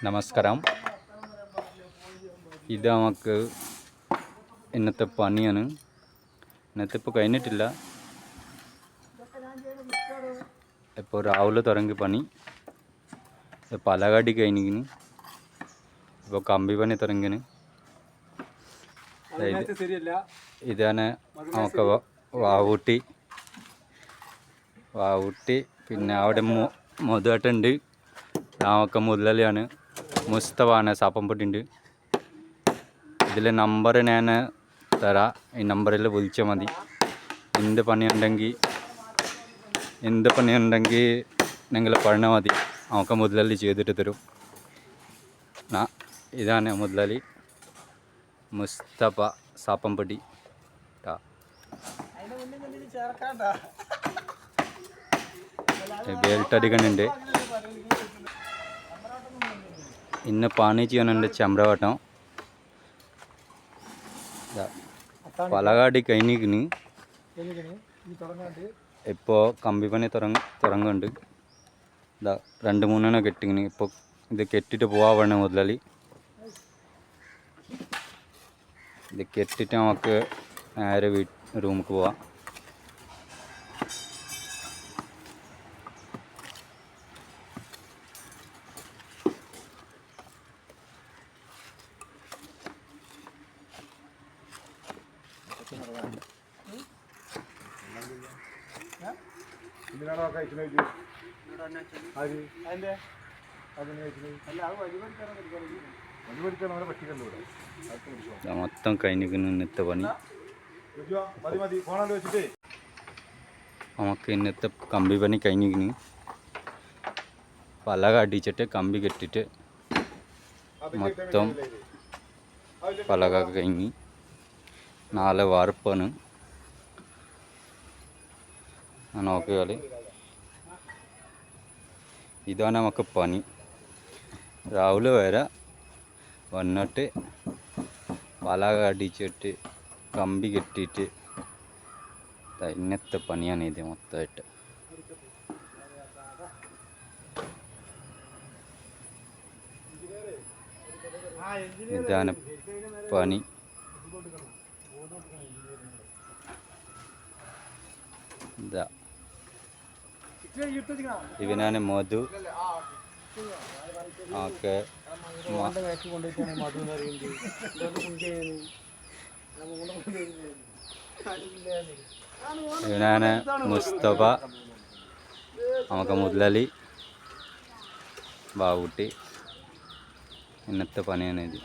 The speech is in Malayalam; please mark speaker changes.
Speaker 1: നമസ്കാരം. ഇത് നമുക്ക് ഇന്നത്തെ പണിയാണ്. ഇന്നത്തെ ഇപ്പോൾ കഴിഞ്ഞിട്ടില്ല. ഇപ്പോൾ രാവിലെ തുടങ്ങി പണി. പലകാടി കഴിഞ്ഞിന്. ഇപ്പോൾ കമ്പി പണി തുടങ്ങിന്. ഇതാണ് നമുക്ക് വാവൂട്ടി. പിന്നെ അവിടെ മധുവേട്ടുണ്ട്. നമുക്ക് മുതലാണ്. മുസ്തഫാണ് സാപ്പംപൊട്ടിണ്ട്. ഇതിലെ നമ്പർ ഞാൻ തരാം. ഈ നമ്പറിൽ വിളിച്ചാൽ മതി. എന്ത് പണിയുണ്ടെങ്കിൽ നിങ്ങൾ പറഞ്ഞാൽ മതി. നമുക്ക് മുതലാളി ചെയ്തിട്ട് തരും. ഇതാണ് മുതലാളി മുസ്തഫ സാപ്പംപൊട്ടി. ബെൽറ്റ് അടിക്കണുണ്ട്. ഇന്ന് പണി ചെയ്യാനുണ്ട് ചമ്രവട്ടം. പലകാടി കഴിഞ്ഞിന്. ഇപ്പോൾ കമ്പി പണി തുടങ്ങുന്നുണ്ട്. 2-3 കെട്ടിങ്ങനെ. ഇപ്പോൾ ഇത് കെട്ടിട്ട് പോവാണ് മുതലാളി. ഇത് കെട്ടിട്ട് നമുക്ക് നേരെ റൂമിലേക്ക് പോവാം. മൊത്തം കഴിഞ്ഞിരിക്കുന്നു ഇന്നത്തെ പണി. നമുക്ക് ഇന്നത്തെ കമ്പി പണി കഴിഞ്ഞിരിക്കുന്നു. പലക അടിച്ചിട്ട് കമ്പി കെട്ടിട്ട് മൊത്തം പലക കഴിഞ്ഞ് 4 വാർപ്പാണ്. നോക്കിയാൽ ഇതാണ് നമുക്ക് പണി. രാവിലെ വരെ വന്നിട്ട് പലക അടിച്ചിട്ട് കമ്പി കെട്ടിയിട്ട് ഇന്നത്തെ പണിയാണ് ഇത് മൊത്തമായിട്ട്. ഇതാണ് പണി. ഇവനാണ് മധു. ഓക്കെ, ഇവനാണ് മുസ്തഫ. നമുക്ക് മുതലാളി ബാവൂട്ടി. ഇന്നത്തെ പണിയാണ് ഇത്.